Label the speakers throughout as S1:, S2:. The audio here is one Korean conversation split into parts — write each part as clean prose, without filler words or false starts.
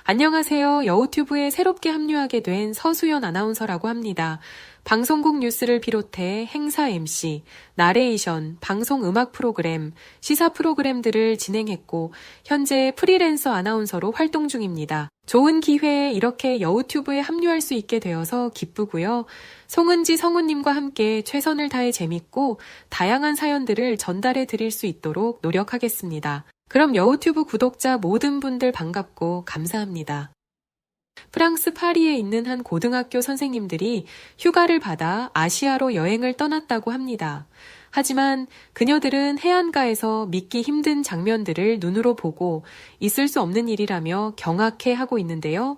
S1: 안녕하세요. 여우튜브에 새롭게 합류하게 된 서수연 아나운서라고 합니다. 방송국 뉴스를 비롯해 행사 MC, 나레이션, 방송 음악 프로그램, 시사 프로그램들을 진행했고 현재 프리랜서 아나운서로 활동 중입니다. 좋은 기회에 이렇게 여우튜브에 합류할 수 있게 되어서 기쁘고요. 송은지 성우님과 함께 최선을 다해 재밌고 다양한 사연들을 전달해 드릴 수 있도록 노력하겠습니다. 그럼 여우튜브 구독자 모든 분들 반갑고 감사합니다. 프랑스 파리에 있는 한 고등학교 선생님들이 휴가를 받아 아시아로 여행을 떠났다고 합니다. 하지만 그녀들은 해안가에서 믿기 힘든 장면들을 눈으로 보고 있을 수 없는 일이라며 경악해 하고 있는데요.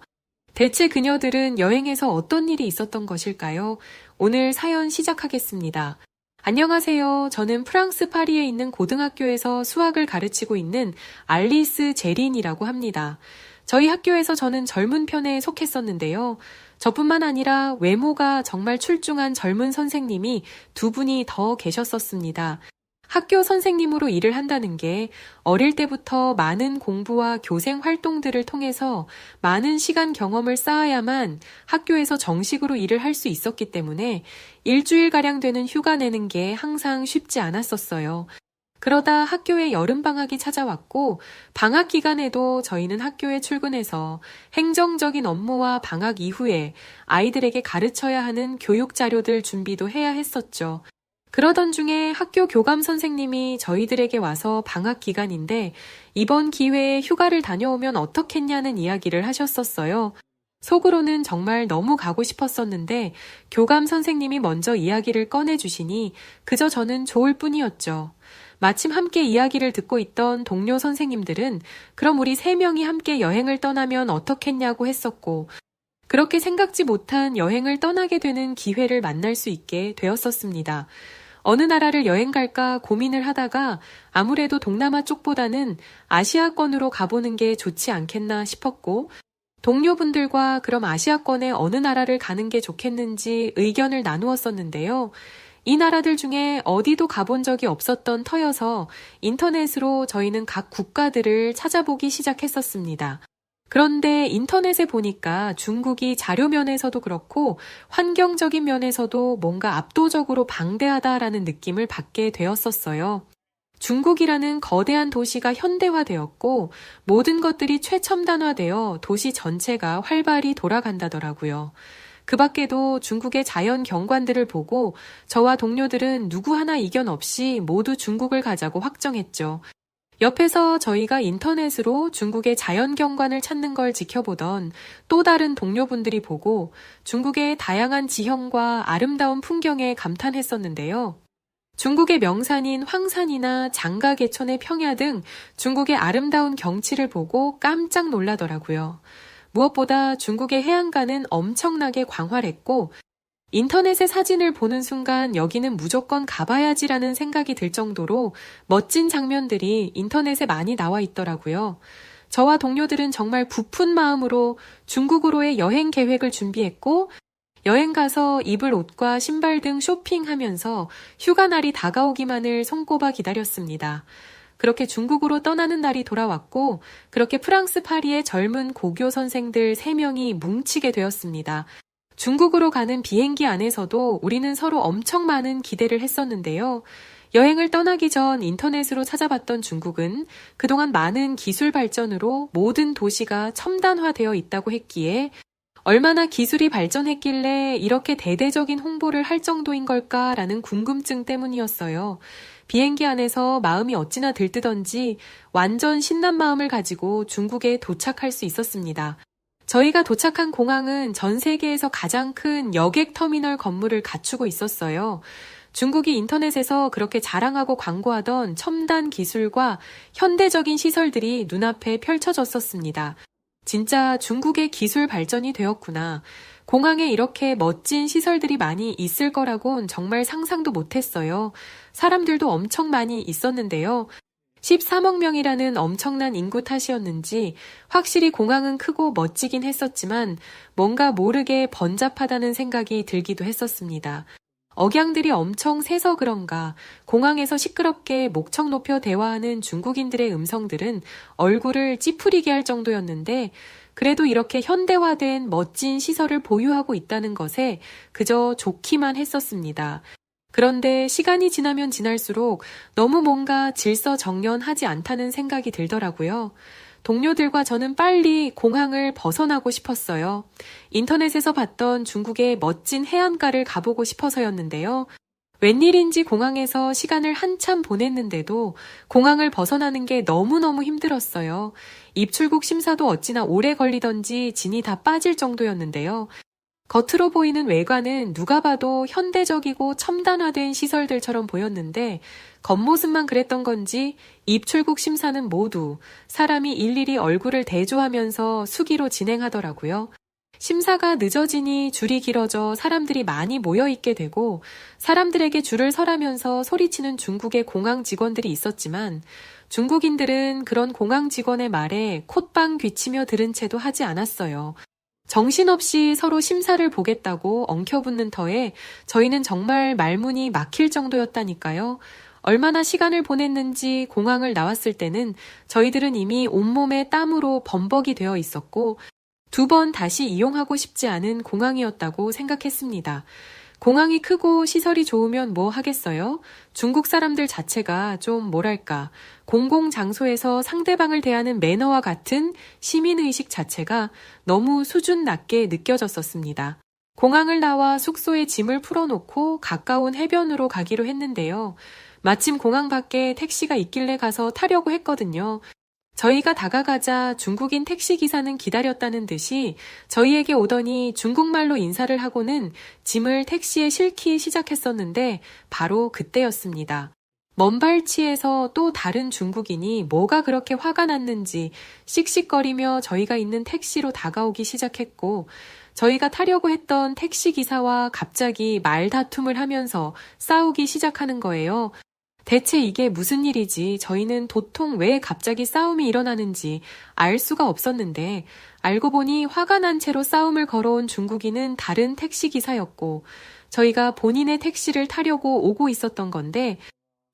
S1: 대체 그녀들은 여행에서 어떤 일이 있었던 것일까요? 오늘 사연 시작하겠습니다. 안녕하세요. 저는 프랑스 파리에 있는 고등학교에서 수학을 가르치고 있는 알리스 제린이라고 합니다. 저희 학교에서 저는 젊은 편에 속했었는데요. 저뿐만 아니라 외모가 정말 출중한 젊은 선생님이 두 분이 더 계셨었습니다. 학교 선생님으로 일을 한다는 게 어릴 때부터 많은 공부와 교생 활동들을 통해서 많은 시간 경험을 쌓아야만 학교에서 정식으로 일을 할 수 있었기 때문에 일주일가량 되는 휴가 내는 게 항상 쉽지 않았었어요. 그러다 학교에 여름방학이 찾아왔고 방학 기간에도 저희는 학교에 출근해서 행정적인 업무와 방학 이후에 아이들에게 가르쳐야 하는 교육 자료들 준비도 해야 했었죠. 그러던 중에 학교 교감 선생님이 저희들에게 와서 방학 기간인데 이번 기회에 휴가를 다녀오면 어떻겠냐는 이야기를 하셨었어요. 속으로는 정말 너무 가고 싶었었는데 교감 선생님이 먼저 이야기를 꺼내주시니 그저 저는 좋을 뿐이었죠. 마침 함께 이야기를 듣고 있던 동료 선생님들은 그럼 우리 3명이 함께 여행을 떠나면 어떻겠냐고 했었고 그렇게 생각지 못한 여행을 떠나게 되는 기회를 만날 수 있게 되었었습니다. 어느 나라를 여행 갈까 고민을 하다가 아무래도 동남아 쪽보다는 아시아권으로 가보는 게 좋지 않겠나 싶었고 동료분들과 그럼 아시아권의 어느 나라를 가는 게 좋겠는지 의견을 나누었었는데요. 이 나라들 중에 어디도 가본 적이 없었던 터여서 인터넷으로 저희는 각 국가들을 찾아보기 시작했었습니다. 그런데 인터넷에 보니까 중국이 자료면에서도 그렇고 환경적인 면에서도 뭔가 압도적으로 방대하다라는 느낌을 받게 되었었어요. 중국이라는 거대한 도시가 현대화되었고 모든 것들이 최첨단화되어 도시 전체가 활발히 돌아간다더라고요. 그 밖에도 중국의 자연 경관들을 보고 저와 동료들은 누구 하나 이견 없이 모두 중국을 가자고 확정했죠. 옆에서 저희가 인터넷으로 중국의 자연 경관을 찾는 걸 지켜보던 또 다른 동료분들이 보고 중국의 다양한 지형과 아름다운 풍경에 감탄했었는데요. 중국의 명산인 황산이나 장가계천의 평야 등 중국의 아름다운 경치를 보고 깜짝 놀라더라고요. 무엇보다 중국의 해안가는 엄청나게 광활했고 인터넷의 사진을 보는 순간 여기는 무조건 가봐야지라는 생각이 들 정도로 멋진 장면들이 인터넷에 많이 나와 있더라고요. 저와 동료들은 정말 부푼 마음으로 중국으로의 여행 계획을 준비했고 여행 가서 입을 옷과 신발 등 쇼핑하면서 휴가 날이 다가오기만을 손꼽아 기다렸습니다. 그렇게 중국으로 떠나는 날이 돌아왔고 그렇게 프랑스 파리의 젊은 고교 선생들 3명이 뭉치게 되었습니다. 중국으로 가는 비행기 안에서도 우리는 서로 엄청 많은 기대를 했었는데요. 여행을 떠나기 전 인터넷으로 찾아봤던 중국은 그동안 많은 기술 발전으로 모든 도시가 첨단화되어 있다고 했기에 얼마나 기술이 발전했길래 이렇게 대대적인 홍보를 할 정도인 걸까라는 궁금증 때문이었어요. 비행기 안에서 마음이 어찌나 들뜨던지 완전 신난 마음을 가지고 중국에 도착할 수 있었습니다. 저희가 도착한 공항은 전 세계에서 가장 큰 여객터미널 건물을 갖추고 있었어요. 중국이 인터넷에서 그렇게 자랑하고 광고하던 첨단 기술과 현대적인 시설들이 눈앞에 펼쳐졌었습니다. 진짜 중국의 기술 발전이 되었구나. 공항에 이렇게 멋진 시설들이 많이 있을 거라곤 정말 상상도 못했어요. 사람들도 엄청 많이 있었는데요. 13억 명이라는 엄청난 인구 탓이었는지 확실히 공항은 크고 멋지긴 했었지만 뭔가 모르게 번잡하다는 생각이 들기도 했었습니다. 억양들이 엄청 세서 그런가 공항에서 시끄럽게 목청 높여 대화하는 중국인들의 음성들은 얼굴을 찌푸리게 할 정도였는데 그래도 이렇게 현대화된 멋진 시설을 보유하고 있다는 것에 그저 좋기만 했었습니다. 그런데 시간이 지나면 지날수록 너무 뭔가 질서정연하지 않다는 생각이 들더라고요. 동료들과 저는 빨리 공항을 벗어나고 싶었어요. 인터넷에서 봤던 중국의 멋진 해안가를 가보고 싶어서였는데요. 웬일인지 공항에서 시간을 한참 보냈는데도 공항을 벗어나는 게 너무너무 힘들었어요. 입출국 심사도 어찌나 오래 걸리던지 진이 다 빠질 정도였는데요. 겉으로 보이는 외관은 누가 봐도 현대적이고 첨단화된 시설들처럼 보였는데 겉모습만 그랬던 건지 입출국 심사는 모두 사람이 일일이 얼굴을 대조하면서 수기로 진행하더라고요. 심사가 늦어지니 줄이 길어져 사람들이 많이 모여있게 되고 사람들에게 줄을 서라면서 소리치는 중국의 공항 직원들이 있었지만 중국인들은 그런 공항 직원의 말에 콧방 귀치며 들은 채도 하지 않았어요. 정신없이 서로 심사를 보겠다고 엉켜붙는 터에 저희는 정말 말문이 막힐 정도였다니까요. 얼마나 시간을 보냈는지 공항을 나왔을 때는 저희들은 이미 온몸에 땀으로 범벅이 되어 있었고 2번 다시 이용하고 싶지 않은 공항이었다고 생각했습니다. 공항이 크고 시설이 좋으면 뭐 하겠어요? 중국 사람들 자체가 좀 뭐랄까, 공공장소에서 상대방을 대하는 매너와 같은 시민의식 자체가 너무 수준 낮게 느껴졌었습니다. 공항을 나와 숙소에 짐을 풀어놓고 가까운 해변으로 가기로 했는데요. 마침 공항 밖에 택시가 있길래 가서 타려고 했거든요. 저희가 다가가자 중국인 택시기사는 기다렸다는 듯이 저희에게 오더니 중국말로 인사를 하고는 짐을 택시에 싣기 시작했었는데 바로 그때였습니다. 먼 발치에서 또 다른 중국인이 뭐가 그렇게 화가 났는지 씩씩거리며 저희가 있는 택시로 다가오기 시작했고 저희가 타려고 했던 택시기사와 갑자기 말다툼을 하면서 싸우기 시작하는 거예요. 대체 이게 무슨 일이지 저희는 도통 왜 갑자기 싸움이 일어나는지 알 수가 없었는데 알고 보니 화가 난 채로 싸움을 걸어온 중국인은 다른 택시기사였고 저희가 본인의 택시를 타려고 오고 있었던 건데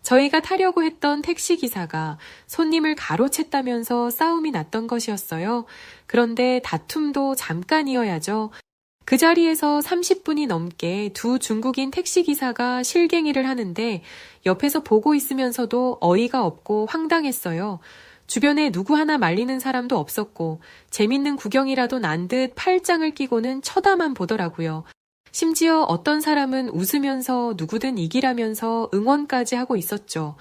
S1: 저희가 타려고 했던 택시기사가 손님을 가로챘다면서 싸움이 났던 것이었어요. 그런데 다툼도 잠깐이어야죠. 그 자리에서 30분이 넘게 2 중국인 택시기사가 실갱이를 하는데 옆에서 보고 있으면서도 어이가 없고 황당했어요. 주변에 누구 하나 말리는 사람도 없었고 재밌는 구경이라도 난 듯 팔짱을 끼고는 쳐다만 보더라고요. 심지어 어떤 사람은 웃으면서 누구든 이기라면서 응원까지 하고 있었죠.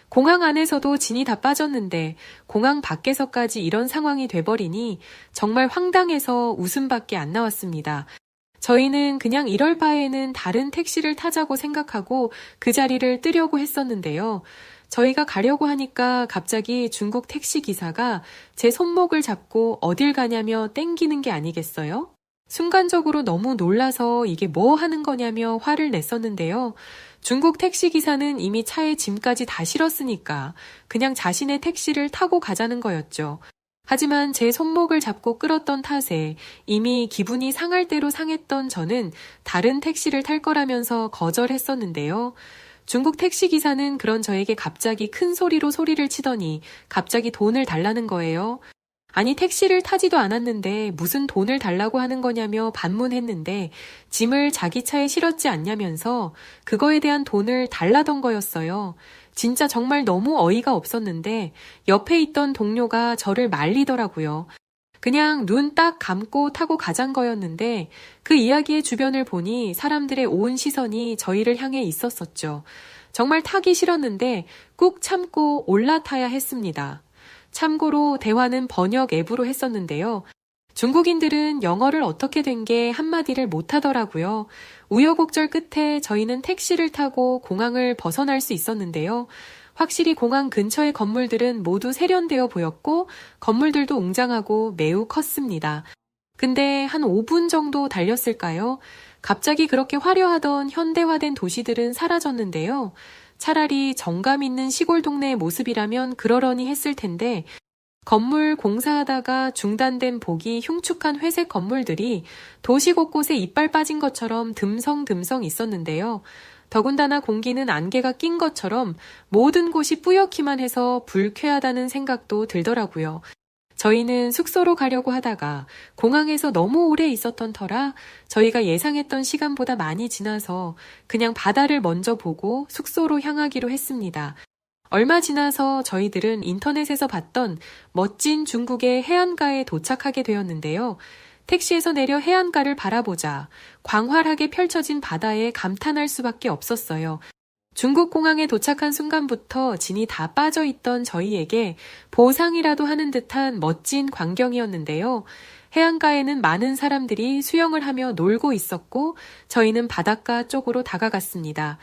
S1: 공항 안에서도 진이 다 빠졌는데 공항 밖에서까지 이런 상황이 돼버리니 정말 황당해서 웃음밖에 안 나왔습니다. 저희는 그냥 이럴 바에는 다른 택시를 타자고 생각하고 그 자리를 뜨려고 했었는데요. 저희가 가려고 하니까 갑자기 중국 택시 기사가 제 손목을 잡고 어딜 가냐며 땡기는 게 아니겠어요? 순간적으로 너무 놀라서 이게 뭐 하는 거냐며 화를 냈었는데요. 중국 택시기사는 이미 차에 짐까지 다 실었으니까 그냥 자신의 택시를 타고 가자는 거였죠. 하지만 제 손목을 잡고 끌었던 탓에 이미 기분이 상할 대로 상했던 저는 다른 택시를 탈 거라면서 거절했었는데요. 중국 택시기사는 그런 저에게 갑자기 큰 소리로 소리를 치더니 갑자기 돈을 달라는 거예요. 아니 택시를 타지도 않았는데 무슨 돈을 달라고 하는 거냐며 반문했는데 짐을 자기 차에 실었지 않냐면서 그거에 대한 돈을 달라던 거였어요. 진짜 정말 너무 어이가 없었는데 옆에 있던 동료가 저를 말리더라고요. 그냥 눈 딱 감고 타고 가잔 거였는데 그 이야기의 주변을 보니 사람들의 온 시선이 저희를 향해 있었었죠. 정말 타기 싫었는데 꾹 참고 올라타야 했습니다. 참고로 대화는 번역 앱으로 했었는데요. 중국인들은 영어를 어떻게 된 게 한마디를 못하더라고요. 우여곡절 끝에 저희는 택시를 타고 공항을 벗어날 수 있었는데요. 확실히 공항 근처의 건물들은 모두 세련되어 보였고 건물들도 웅장하고 매우 컸습니다. 근데 한 5분 정도 달렸을까요? 갑자기 그렇게 화려하던 현대화된 도시들은 사라졌는데요. 차라리 정감 있는 시골 동네의 모습이라면 그러려니 했을 텐데 건물 공사하다가 중단된 보기 흉측한 회색 건물들이 도시 곳곳에 이빨 빠진 것처럼 듬성듬성 있었는데요. 더군다나 공기는 안개가 낀 것처럼 모든 곳이 뿌옇기만 해서 불쾌하다는 생각도 들더라고요. 저희는 숙소로 가려고 하다가 공항에서 너무 오래 있었던 터라 저희가 예상했던 시간보다 많이 지나서 그냥 바다를 먼저 보고 숙소로 향하기로 했습니다. 얼마 지나서 저희들은 인터넷에서 봤던 멋진 중국의 해안가에 도착하게 되었는데요. 택시에서 내려 해안가를 바라보자 광활하게 펼쳐진 바다에 감탄할 수밖에 없었어요. 중국 공항에 도착한 순간부터 진이 다 빠져 있던 저희에게 보상이라도 하는 듯한 멋진 광경이었는데요. 해안가에는 많은 사람들이 수영을 하며 놀고 있었고 저희는 바닷가 쪽으로 다가갔습니다.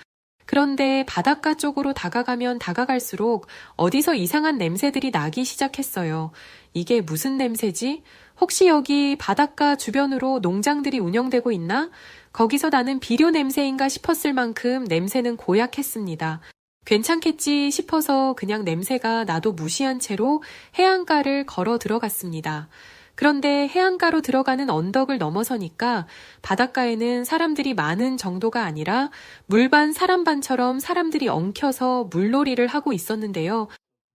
S1: 그런데 바닷가 쪽으로 다가가면 다가갈수록 어디서 이상한 냄새들이 나기 시작했어요. 이게 무슨 냄새지? 혹시 여기 바닷가 주변으로 농장들이 운영되고 있나? 거기서 나는 비료 냄새인가 싶었을 만큼 냄새는 고약했습니다. 괜찮겠지 싶어서 그냥 냄새가 나도 무시한 채로 해안가를 걸어 들어갔습니다. 그런데 해안가로 들어가는 언덕을 넘어서니까 바닷가에는 사람들이 많은 정도가 아니라 물반 사람반처럼 사람들이 엉켜서 물놀이를 하고 있었는데요.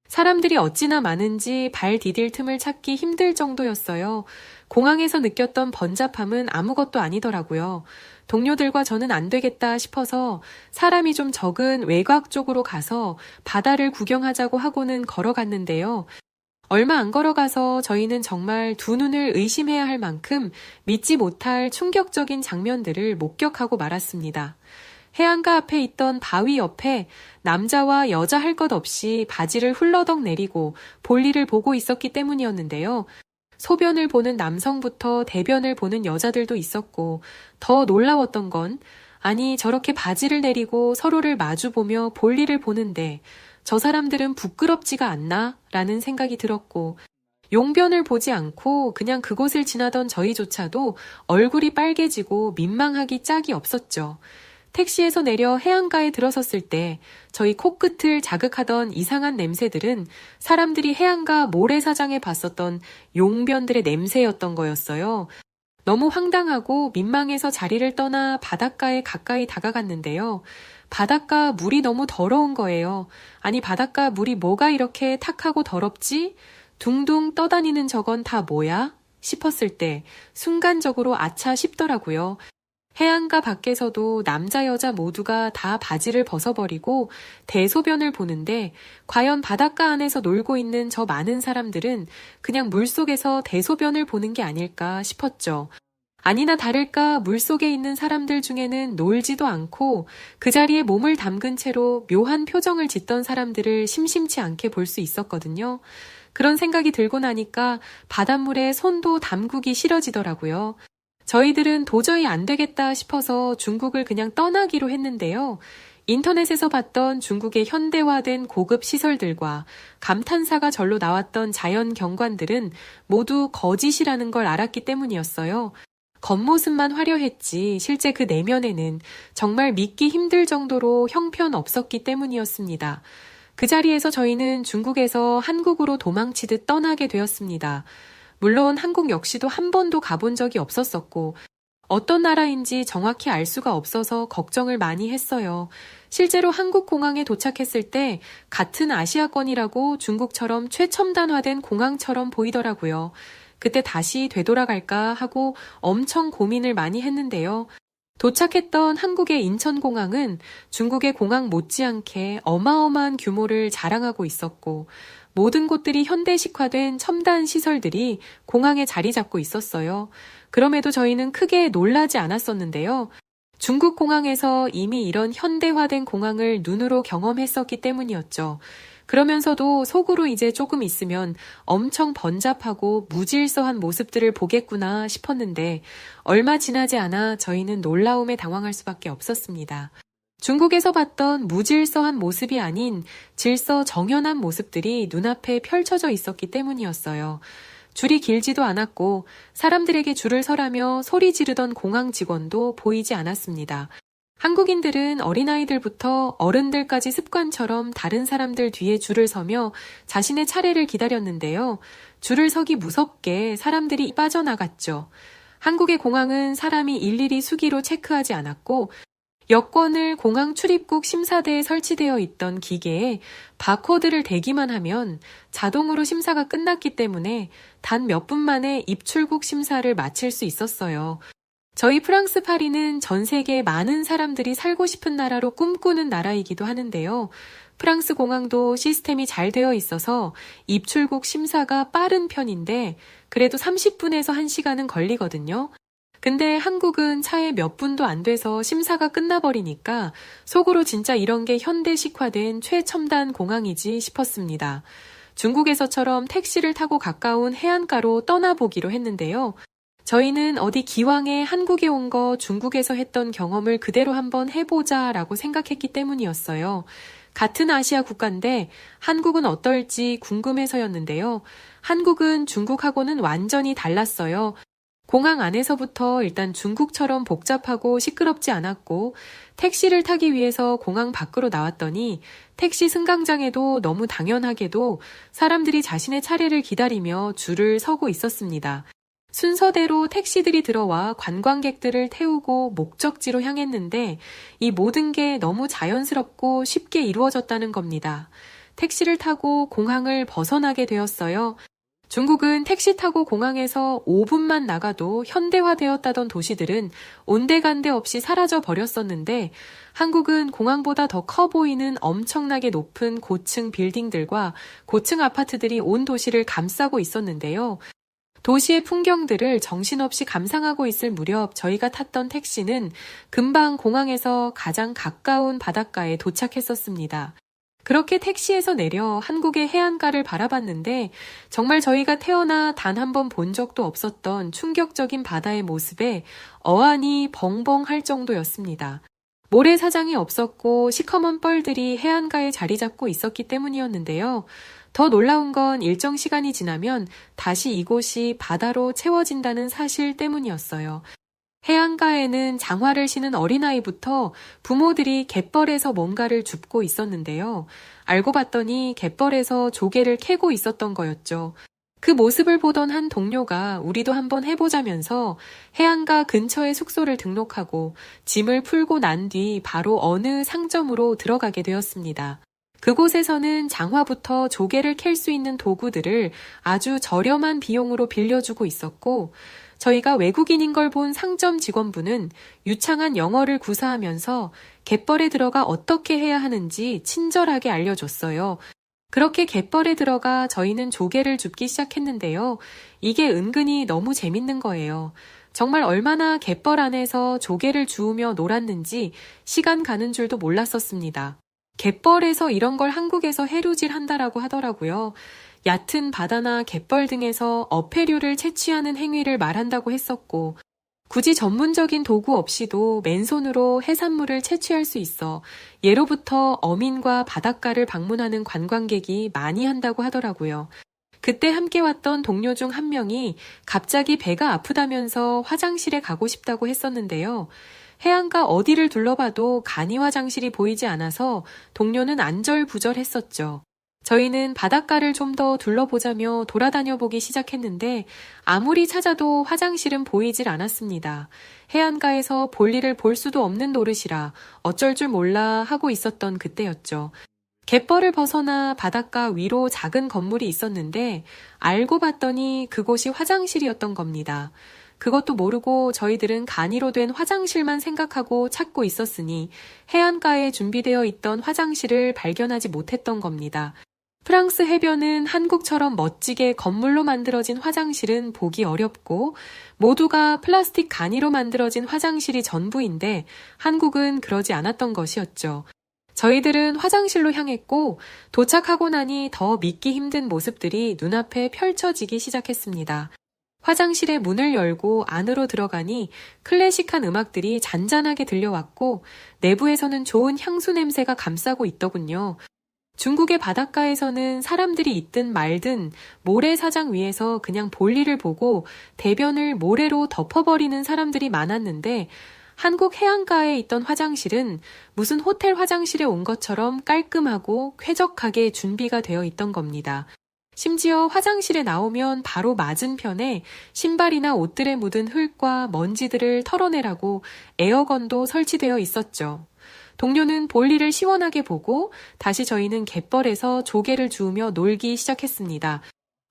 S1: 사람들이 어찌나 많은지 발 디딜 틈을 찾기 힘들 정도였어요. 공항에서 느꼈던 번잡함은 아무것도 아니더라고요. 동료들과 저는 안 되겠다 싶어서 사람이 좀 적은 외곽 쪽으로 가서 바다를 구경하자고 하고는 걸어갔는데요. 얼마 안 걸어가서 저희는 정말 두 눈을 의심해야 할 만큼 믿지 못할 충격적인 장면들을 목격하고 말았습니다. 해안가 앞에 있던 바위 옆에 남자와 여자 할 것 없이 바지를 훌러덩 내리고 볼일을 보고 있었기 때문이었는데요. 소변을 보는 남성부터 대변을 보는 여자들도 있었고 더 놀라웠던 건 아니 저렇게 바지를 내리고 서로를 마주보며 볼일을 보는데 저 사람들은 부끄럽지가 않나? 라는 생각이 들었고 용변을 보지 않고 그냥 그곳을 지나던 저희조차도 얼굴이 빨개지고 민망하기 짝이 없었죠. 택시에서 내려 해안가에 들어섰을 때 저희 코끝을 자극하던 이상한 냄새들은 사람들이 해안가 모래사장에 봤었던 용변들의 냄새였던 거였어요. 너무 황당하고 민망해서 자리를 떠나 바닷가에 가까이 다가갔는데요. 바닷가 물이 너무 더러운 거예요. 아니 바닷가 물이 뭐가 이렇게 탁하고 더럽지? 둥둥 떠다니는 저건 다 뭐야? 싶었을 때 순간적으로 아차 싶더라고요. 해안가 밖에서도 남자 여자 모두가 다 바지를 벗어버리고 대소변을 보는데 과연 바닷가 안에서 놀고 있는 저 많은 사람들은 그냥 물속에서 대소변을 보는 게 아닐까 싶었죠. 아니나 다를까 물속에 있는 사람들 중에는 놀지도 않고 그 자리에 몸을 담근 채로 묘한 표정을 짓던 사람들을 심심치 않게 볼 수 있었거든요. 그런 생각이 들고 나니까 바닷물에 손도 담그기 싫어지더라고요. 저희들은 도저히 안 되겠다 싶어서 중국을 그냥 떠나기로 했는데요. 인터넷에서 봤던 중국의 현대화된 고급 시설들과 감탄사가 절로 나왔던 자연 경관들은 모두 거짓이라는 걸 알았기 때문이었어요. 겉모습만 화려했지 실제 그 내면에는 정말 믿기 힘들 정도로 형편없었기 때문이었습니다. 그 자리에서 저희는 중국에서 한국으로 도망치듯 떠나게 되었습니다. 물론 한국 역시도 한 번도 가본 적이 없었었고 어떤 나라인지 정확히 알 수가 없어서 걱정을 많이 했어요. 실제로 한국 공항에 도착했을 때 같은 아시아권이라고 중국처럼 최첨단화된 공항처럼 보이더라고요. 그때 다시 되돌아갈까 하고 엄청 고민을 많이 했는데요. 도착했던 한국의 인천공항은 중국의 공항 못지않게 어마어마한 규모를 자랑하고 있었고 모든 곳들이 현대식화된 첨단 시설들이 공항에 자리 잡고 있었어요. 그럼에도 저희는 크게 놀라지 않았었는데요. 중국 공항에서 이미 이런 현대화된 공항을 눈으로 경험했었기 때문이었죠. 그러면서도 속으로 이제 조금 있으면 엄청 번잡하고 무질서한 모습들을 보겠구나 싶었는데 얼마 지나지 않아 저희는 놀라움에 당황할 수밖에 없었습니다. 중국에서 봤던 무질서한 모습이 아닌 질서 정연한 모습들이 눈앞에 펼쳐져 있었기 때문이었어요. 줄이 길지도 않았고 사람들에게 줄을 서라며 소리 지르던 공항 직원도 보이지 않았습니다. 한국인들은 어린아이들부터 어른들까지 습관처럼 다른 사람들 뒤에 줄을 서며 자신의 차례를 기다렸는데요. 줄을 서기 무섭게 사람들이 빠져나갔죠. 한국의 공항은 사람이 일일이 수기로 체크하지 않았고 여권을 공항 출입국 심사대에 설치되어 있던 기계에 바코드를 대기만 하면 자동으로 심사가 끝났기 때문에 단 몇 분 만에 입출국 심사를 마칠 수 있었어요. 저희 프랑스 파리는 전 세계 많은 사람들이 살고 싶은 나라로 꿈꾸는 나라이기도 하는데요. 프랑스 공항도 시스템이 잘 되어 있어서 입출국 심사가 빠른 편인데 그래도 30분에서 1시간은 걸리거든요. 근데 한국은 차에 몇 분도 안 돼서 심사가 끝나버리니까 속으로 진짜 이런 게 현대식화된 최첨단 공항이지 싶었습니다. 중국에서처럼 택시를 타고 가까운 해안가로 떠나보기로 했는데요. 저희는 어디 기왕에 한국에 온 거 중국에서 했던 경험을 그대로 한번 해보자라고 생각했기 때문이었어요. 같은 아시아 국가인데 한국은 어떨지 궁금해서였는데요. 한국은 중국하고는 완전히 달랐어요. 공항 안에서부터 일단 중국처럼 복잡하고 시끄럽지 않았고 택시를 타기 위해서 공항 밖으로 나왔더니 택시 승강장에도 너무 당연하게도 사람들이 자신의 차례를 기다리며 줄을 서고 있었습니다. 순서대로 택시들이 들어와 관광객들을 태우고 목적지로 향했는데 이 모든 게 너무 자연스럽고 쉽게 이루어졌다는 겁니다. 택시를 타고 공항을 벗어나게 되었어요. 중국은 택시 타고 공항에서 5분만 나가도 현대화되었다던 도시들은 온데간데 없이 사라져 버렸었는데 한국은 공항보다 더 커 보이는 엄청나게 높은 고층 빌딩들과 고층 아파트들이 온 도시를 감싸고 있었는데요. 도시의 풍경들을 정신없이 감상하고 있을 무렵 저희가 탔던 택시는 금방 공항에서 가장 가까운 바닷가에 도착했었습니다. 그렇게 택시에서 내려 한국의 해안가를 바라봤는데 정말 저희가 태어나 단 한 번 본 적도 없었던 충격적인 바다의 모습에 어안이 벙벙 할 정도였습니다. 모래사장이 없었고 시커먼 뻘들이 해안가에 자리 잡고 있었기 때문이었는데요. 더 놀라운 건 일정 시간이 지나면 다시 이곳이 바다로 채워진다는 사실 때문이었어요. 해안가에는 장화를 신은 어린아이부터 부모들이 갯벌에서 뭔가를 줍고 있었는데요. 알고 봤더니 갯벌에서 조개를 캐고 있었던 거였죠. 그 모습을 보던 한 동료가 우리도 한번 해보자면서 해안가 근처에 숙소를 등록하고 짐을 풀고 난 뒤 바로 어느 상점으로 들어가게 되었습니다. 그곳에서는 장화부터 조개를 캘 수 있는 도구들을 아주 저렴한 비용으로 빌려주고 있었고 저희가 외국인인 걸 본 상점 직원분은 유창한 영어를 구사하면서 갯벌에 들어가 어떻게 해야 하는지 친절하게 알려줬어요. 그렇게 갯벌에 들어가 저희는 조개를 줍기 시작했는데요. 이게 은근히 너무 재밌는 거예요. 정말 얼마나 갯벌 안에서 조개를 주우며 놀았는지 시간 가는 줄도 몰랐었습니다. 갯벌에서 이런 걸 한국에서 해루질 한다라고 하더라고요. 얕은 바다나 갯벌 등에서 어패류를 채취하는 행위를 말한다고 했었고 굳이 전문적인 도구 없이도 맨손으로 해산물을 채취할 수 있어 예로부터 어민과 바닷가를 방문하는 관광객이 많이 한다고 하더라고요. 그때 함께 왔던 동료 중 한 명이 갑자기 배가 아프다면서 화장실에 가고 싶다고 했었는데요. 해안가 어디를 둘러봐도 간이 화장실이 보이지 않아서 동료는 안절부절했었죠. 저희는 바닷가를 좀 더 둘러보자며 돌아다녀 보기 시작했는데 아무리 찾아도 화장실은 보이질 않았습니다. 해안가에서 볼일을 볼 수도 없는 노릇이라 어쩔 줄 몰라 하고 있었던 그때였죠. 갯벌을 벗어나 바닷가 위로 작은 건물이 있었는데 알고 봤더니 그곳이 화장실이었던 겁니다. 그것도 모르고 저희들은 간이로 된 화장실만 생각하고 찾고 있었으니 해안가에 준비되어 있던 화장실을 발견하지 못했던 겁니다. 프랑스 해변은 한국처럼 멋지게 건물로 만들어진 화장실은 보기 어렵고 모두가 플라스틱 간이로 만들어진 화장실이 전부인데 한국은 그러지 않았던 것이었죠. 저희들은 화장실로 향했고 도착하고 나니 더 믿기 힘든 모습들이 눈앞에 펼쳐지기 시작했습니다. 화장실의 문을 열고 안으로 들어가니 클래식한 음악들이 잔잔하게 들려왔고 내부에서는 좋은 향수 냄새가 감싸고 있더군요. 중국의 바닷가에서는 사람들이 있든 말든 모래사장 위에서 그냥 볼일을 보고 대변을 모래로 덮어버리는 사람들이 많았는데 한국 해안가에 있던 화장실은 무슨 호텔 화장실에 온 것처럼 깔끔하고 쾌적하게 준비가 되어 있던 겁니다. 심지어 화장실에 나오면 바로 맞은편에 신발이나 옷들에 묻은 흙과 먼지들을 털어내라고 에어건도 설치되어 있었죠. 동료는 볼일을 시원하게 보고 다시 저희는 갯벌에서 조개를 주우며 놀기 시작했습니다.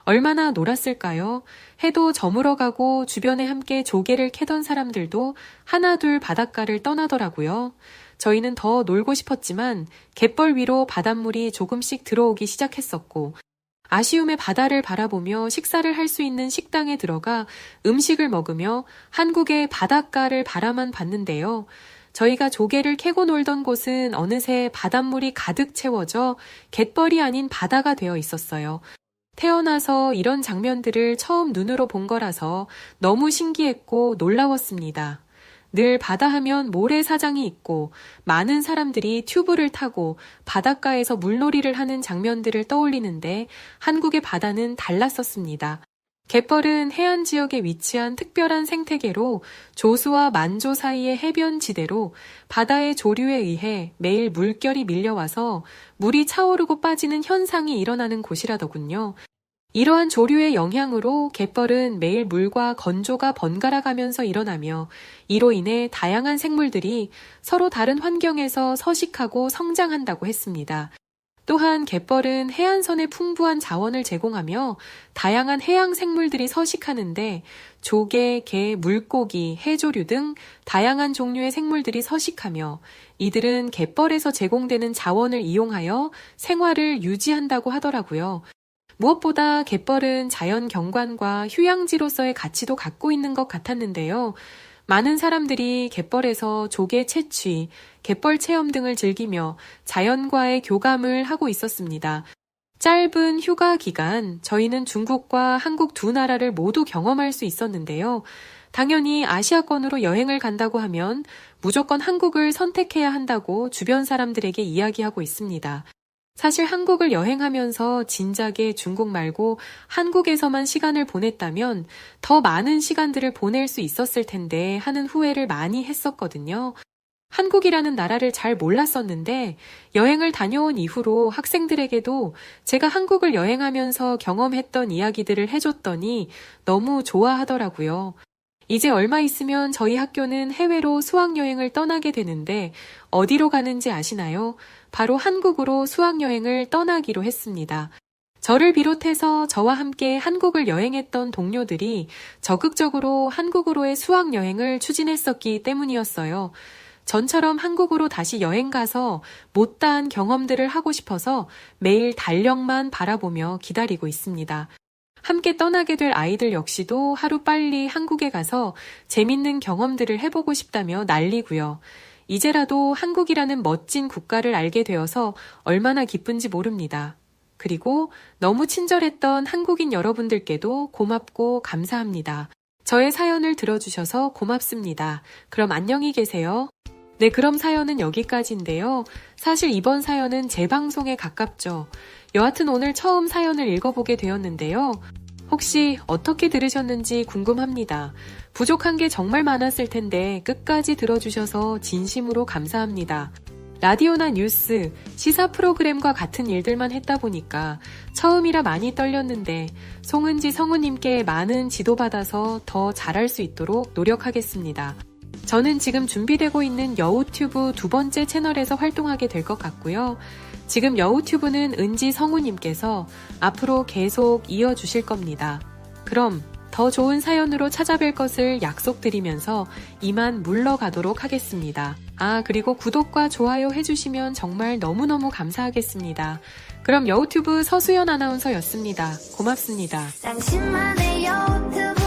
S1: 얼마나 놀았을까요? 해도 저물어 가고 주변에 함께 조개를 캐던 사람들도 하나둘 바닷가를 떠나더라고요. 저희는 더 놀고 싶었지만 갯벌 위로 바닷물이 조금씩 들어오기 시작했었고 아쉬움에 바다를 바라보며 식사를 할 수 있는 식당에 들어가 음식을 먹으며 한국의 바닷가를 바라만 봤는데요. 저희가 조개를 캐고 놀던 곳은 어느새 바닷물이 가득 채워져 갯벌이 아닌 바다가 되어 있었어요. 태어나서 이런 장면들을 처음 눈으로 본 거라서 너무 신기했고 놀라웠습니다. 늘 바다 하면 모래사장이 있고 많은 사람들이 튜브를 타고 바닷가에서 물놀이를 하는 장면들을 떠올리는데 한국의 바다는 달랐었습니다. 갯벌은 해안 지역에 위치한 특별한 생태계로 조수와 만조 사이의 해변지대로 바다의 조류에 의해 매일 물결이 밀려와서 물이 차오르고 빠지는 현상이 일어나는 곳이라더군요. 이러한 조류의 영향으로 갯벌은 매일 물과 건조가 번갈아 가면서 일어나며 이로 인해 다양한 생물들이 서로 다른 환경에서 서식하고 성장한다고 했습니다. 또한 갯벌은 해안선에 풍부한 자원을 제공하며 다양한 해양 생물들이 서식하는데 조개, 게, 물고기, 해조류 등 다양한 종류의 생물들이 서식하며 이들은 갯벌에서 제공되는 자원을 이용하여 생활을 유지한다고 하더라고요. 무엇보다 갯벌은 자연 경관과 휴양지로서의 가치도 갖고 있는 것 같았는데요. 많은 사람들이 갯벌에서 조개 채취, 갯벌 체험 등을 즐기며 자연과의 교감을 하고 있었습니다. 짧은 휴가 기간, 저희는 중국과 한국 두 나라를 모두 경험할 수 있었는데요. 당연히 아시아권으로 여행을 간다고 하면 무조건 한국을 선택해야 한다고 주변 사람들에게 이야기하고 있습니다. 사실 한국을 여행하면서 진작에 중국 말고 한국에서만 시간을 보냈다면 더 많은 시간들을 보낼 수 있었을 텐데 하는 후회를 많이 했었거든요. 한국이라는 나라를 잘 몰랐었는데 여행을 다녀온 이후로 학생들에게도 제가 한국을 여행하면서 경험했던 이야기들을 해줬더니 너무 좋아하더라고요. 이제 얼마 있으면 저희 학교는 해외로 수학여행을 떠나게 되는데 어디로 가는지 아시나요? 바로 한국으로 수학여행을 떠나기로 했습니다. 저를 비롯해서 저와 함께 한국을 여행했던 동료들이 적극적으로 한국으로의 수학여행을 추진했었기 때문이었어요. 전처럼 한국으로 다시 여행 가서 못다한 경험들을 하고 싶어서 매일 달력만 바라보며 기다리고 있습니다. 함께 떠나게 될 아이들 역시도 하루빨리 한국에 가서 재밌는 경험들을 해보고 싶다며 난리고요. 이제라도 한국이라는 멋진 국가를 알게 되어서 얼마나 기쁜지 모릅니다. 그리고 너무 친절했던 한국인 여러분들께도 고맙고 감사합니다. 저의 사연을 들어주셔서 고맙습니다. 그럼 안녕히 계세요. 네, 그럼 사연은 여기까지인데요. 사실 이번 사연은 제 방송에 가깝죠. 여하튼 오늘 처음 사연을 읽어보게 되었는데요. 혹시 어떻게 들으셨는지 궁금합니다. 부족한 게 정말 많았을 텐데 끝까지 들어주셔서 진심으로 감사합니다. 라디오나 뉴스, 시사 프로그램과 같은 일들만 했다 보니까 처음이라 많이 떨렸는데 송은지 성우님께 많은 지도받아서 더 잘할 수 있도록 노력하겠습니다. 저는 지금 준비되고 있는 여우튜브 2번째 채널에서 활동하게 될 것 같고요. 지금 여우튜브는 은지 성우님께서 앞으로 계속 이어주실 겁니다. 그럼 더 좋은 사연으로 찾아뵐 것을 약속드리면서 이만 물러가도록 하겠습니다. 그리고 구독과 좋아요 해주시면 정말 너무너무 감사하겠습니다. 그럼 여우튜브 서수연 아나운서였습니다. 고맙습니다.
S2: 당신만의 여우튜브